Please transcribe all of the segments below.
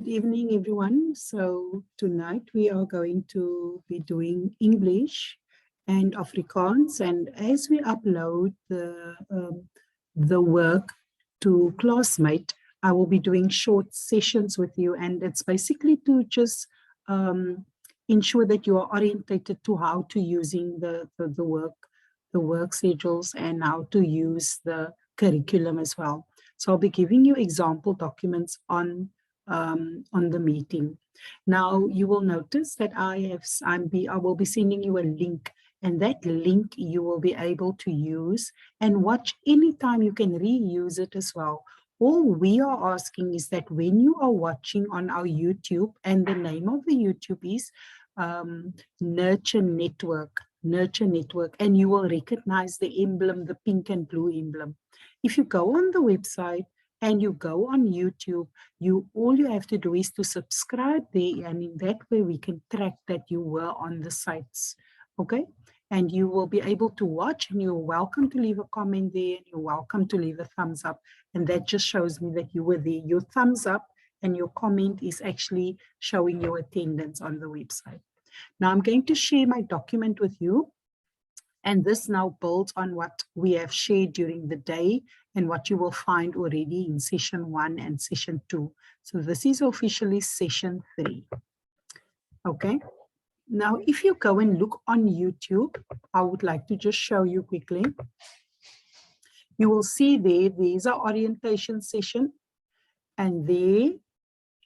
Good evening, everyone. So tonight we are going to be doing English and Afrikaans. And as we upload the work to Classmate, I will be doing short sessions with you. And it's basically to just ensure that you are orientated to how to using the work schedules and how to use the curriculum as well. So I'll be giving you example documents on the meeting. Now you will notice that I will be sending you a link, and that link you will be able to use and watch anytime. You can reuse it as well. All we are asking is that when you are watching on our YouTube, and the name of the YouTube is Nurture Network, and you will recognize the emblem, the pink and blue emblem. If you go on the website and you go on YouTube, all you have to do is to subscribe there, and in that way we can track that you were on the sites, okay? And you will be able to watch, and you're welcome to leave a comment there, and you're welcome to leave a thumbs up, and that just shows me that you were there. Your thumbs up and your comment is actually showing your attendance on the website. Now I'm going to share my document with you. And this now builds on what we have shared during the day and what you will find already in session 1 and session 2. So this is officially session 3. Okay. Now, if you go and look on YouTube, I would like to just show you quickly. You will see there's an orientation session, and there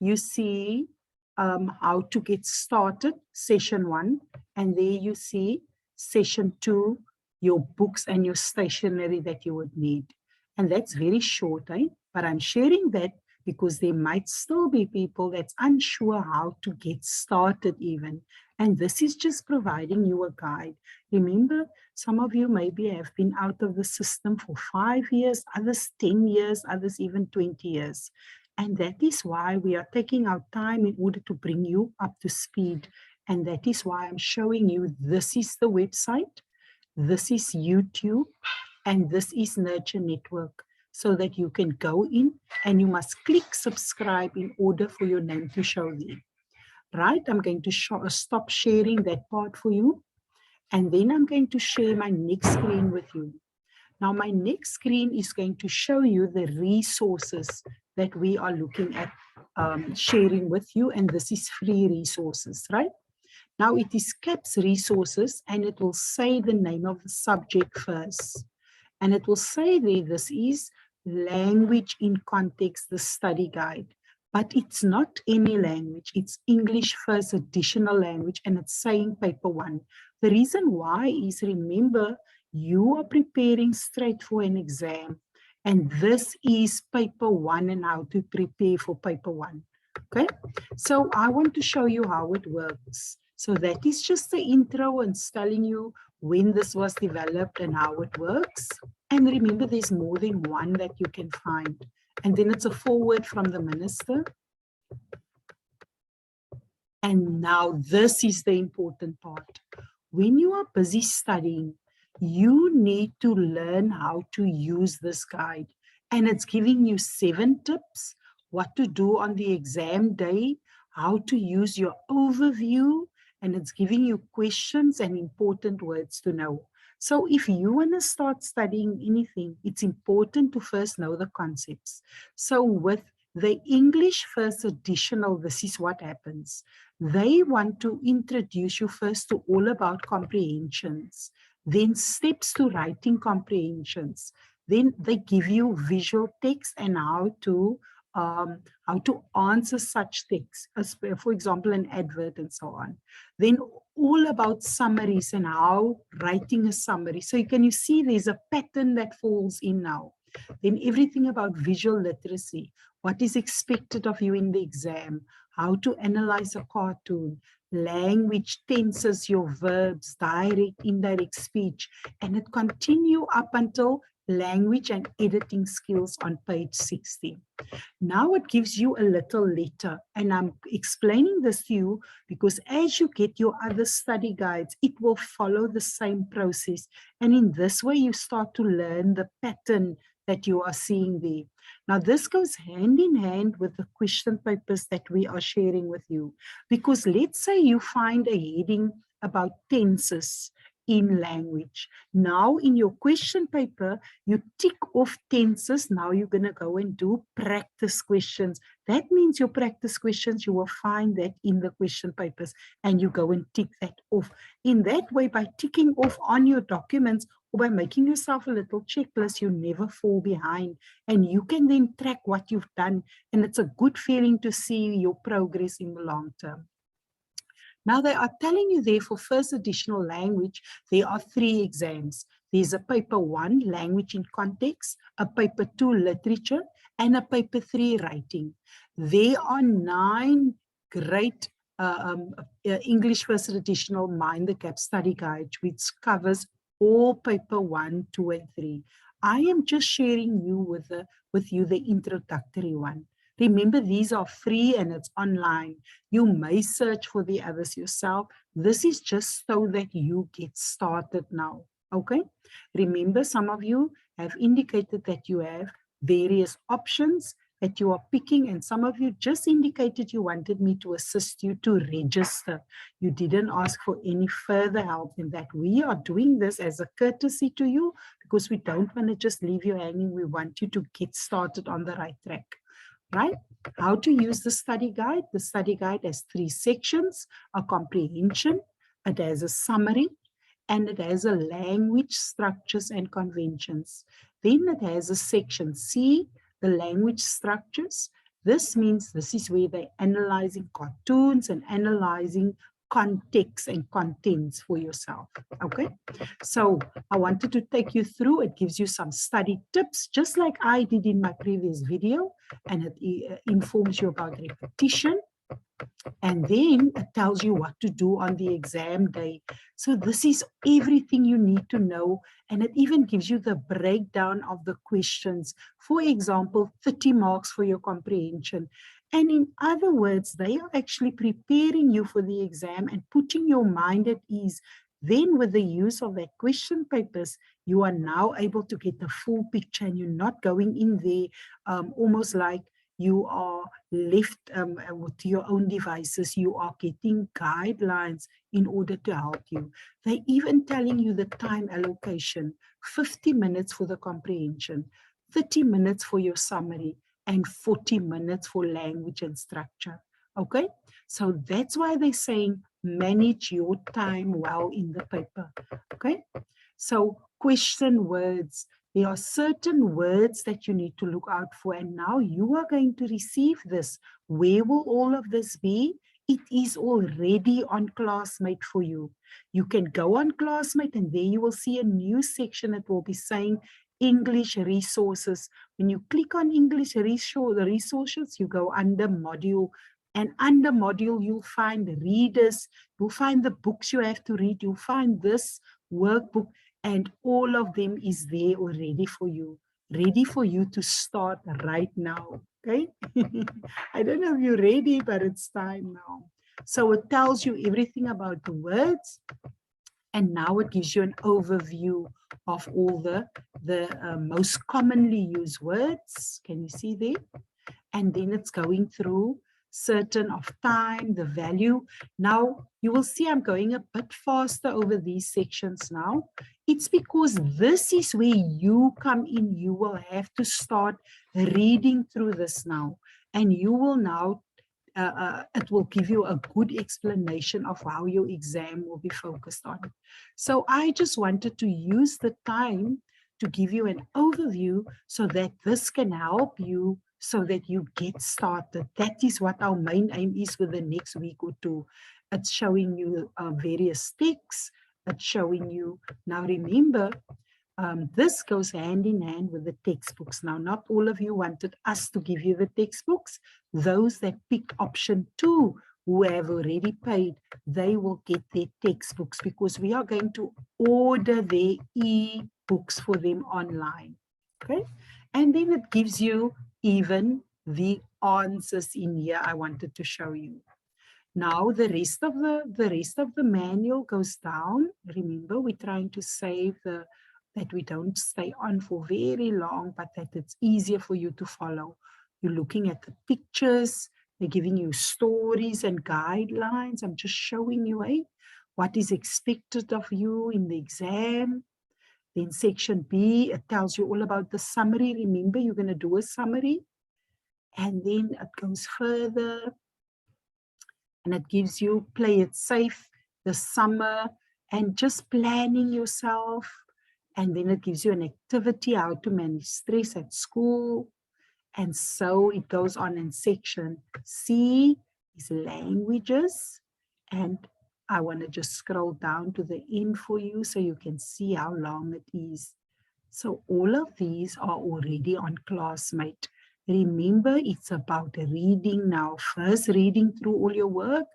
you see how to get started, session 1, and there you see session 2, your books and your stationery that you would need. And that's very short, but I'm sharing that because there might still be people that's unsure how to get started even. And this is just providing you a guide. Remember, some of you maybe have been out of the system for 5 years, others 10 years, others even 20 years. And that is why we are taking our time in order to bring you up to speed. And that is why I'm showing you, this is the website, this is YouTube, and this is Nurture Network, so that you can go in and you must click subscribe in order for your name to show there. Right, I'm going to stop sharing that part for you. And then I'm going to share my next screen with you. Now, my next screen is going to show you the resources that we are looking at sharing with you. And this is free resources, right? Now it is CAPS resources, and it will say the name of the subject first. And it will say there, this is language in context, the study guide. But it's not any language, it's English first additional language, and it's saying paper 1. The reason why is, remember, you are preparing straight for an exam, and this is paper 1 and how to prepare for paper 1. Okay, so I want to show you how it works. So that is just the intro and telling you when this was developed and how it works. And remember, there's more than one that you can find. And then it's a foreword from the minister. And now this is the important part. When you are busy studying, you need to learn how to use this guide. And it's giving you 7 tips, what to do on the exam day, how to use your overview, and it's giving you questions and important words to know. So if you want to start studying anything, it's important to first know the concepts. So with the English first additional, this is what happens. They want to introduce you first to all about comprehensions, then steps to writing comprehensions. Then they give you visual text and how to answer such text, as for example, an advert and so on. Then all about summaries and how writing a summary. So you see there's a pattern that falls in now. Then everything about visual literacy, what is expected of you in the exam, how to analyze a cartoon, language, tenses, your verbs, direct, indirect speech, and it continue up until language and editing skills on page 60. Now it gives you a little letter, and I'm explaining this to you because as you get your other study guides, it will follow the same process. And in this way, you start to learn the pattern that you are seeing there. Now, this goes hand in hand with the question papers that we are sharing with you. Because let's say you find a heading about tenses in language. Now, in your question paper, you tick off tenses. Now you're going to go and do practice questions. That means your practice questions, you will find that in the question papers, and you go and tick that off. In that way, by ticking off on your documents or by making yourself a little checklist, you never fall behind, and you can then track what you've done. And it's a good feeling to see your progress in the long term. Now they are telling you there for first additional language, there are 3 exams. There's a paper 1, language in context, a paper 2, literature, and a paper 3, writing. There are 9 great English first additional Mind the Gap study guides, which covers all paper 1, 2, and 3. I am just sharing with you the introductory one. Remember, these are free and it's online. You may search for the others yourself. This is just so that you get started now, okay? Remember, some of you have indicated that you have various options that you are picking, and some of you just indicated you wanted me to assist you to register. You didn't ask for any further help in that. We are doing this as a courtesy to you because we don't want to just leave you hanging. We want you to get started on the right track. Right? How to use the study guide. The study guide has 3 sections, a comprehension, it has a summary, and it has a language, structures, and conventions. Then it has a section C, the language structures. This means this is where they're analyzing cartoons and analyzing context and contents for yourself, okay? So I wanted to take you through. It gives you some study tips, just like I did in my previous video, and it informs you about repetition. And then it tells you what to do on the exam day. So this is everything you need to know. And it even gives you the breakdown of the questions. For example, 30 marks for your comprehension. And in other words, they are actually preparing you for the exam and putting your mind at ease. Then with the use of that question papers, you are now able to get the full picture, and you're not going in there almost like you are left to your own devices. You are getting guidelines in order to help you. They're even telling you the time allocation, 50 minutes for the comprehension, 30 minutes for your summary, and 40 minutes for language and structure. Okay, so that's why they're saying manage your time well in the paper. Okay, so question words. There are certain words that you need to look out for, and now you are going to receive this. Where will all of this be? It is already on Classmate for you. You can go on Classmate, and there you will see a new section that will be saying English resources. When you click on English resources, you go under module, and under module you'll find readers, you'll find the books you have to read, you'll find this workbook, and all of them is there already for you, ready for you to start right now. Okay. I don't know if you're ready, but it's time now. So it tells you everything about the words, and now it gives you an overview of all the most commonly used words. Can you see there? And then it's going through certain of time, the value. Now you will see I'm going a bit faster over these sections now. It's because this is where you come in. You will have to start reading through this now, and you will now it will give you a good explanation of how your exam will be focused on. So I just wanted to use the time to give you an overview so that this can help you so that you get started. That is what our main aim is with the next week or two. It's showing you various texts. It's showing you, now remember, this goes hand in hand with the textbooks. Now, not all of you wanted us to give you the textbooks. Those that pick option 2, who have already paid, they will get their textbooks because we are going to order their e-books for them online. Okay, and then it gives you even the answers in here I wanted to show you. Now the rest of the manual goes down. Remember, we're trying to save the that we don't stay on for very long, but that it's easier for you to follow. You're looking at the pictures, they're giving you stories and guidelines. I'm just showing you what is expected of you in the exam. Then section B, it tells you all about the summary. Remember, you're going to do a summary. And then it goes further and it gives you play it safe, the summer, and just planning yourself. And then it gives you an activity, how to manage stress at school. And so it goes on in section C is languages. And I want to just scroll down to the end for you so you can see how long it is. So all of these are already on Classmate. Remember, it's about reading now. First, reading through all your work,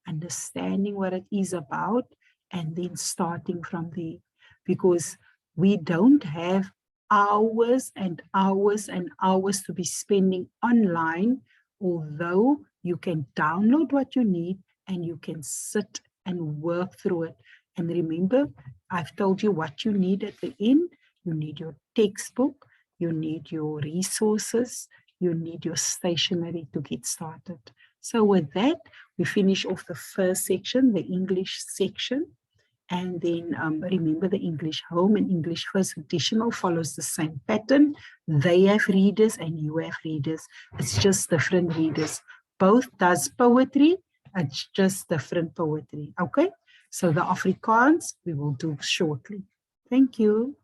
understanding what it is about, and then starting from there. Because we don't have hours and hours and hours to be spending online, although you can download what you need and you can sit and work through it. And remember, I've told you what you need at the end. You need your textbook, you need your resources, you need your stationery to get started. So with that, we finish off the first section, the English section. And then remember the English Home and English First Additional follows the same pattern. They have readers and you have readers. It's just different readers. Both does poetry, it's just different poetry. Okay, so the Afrikaans we will do shortly. Thank you.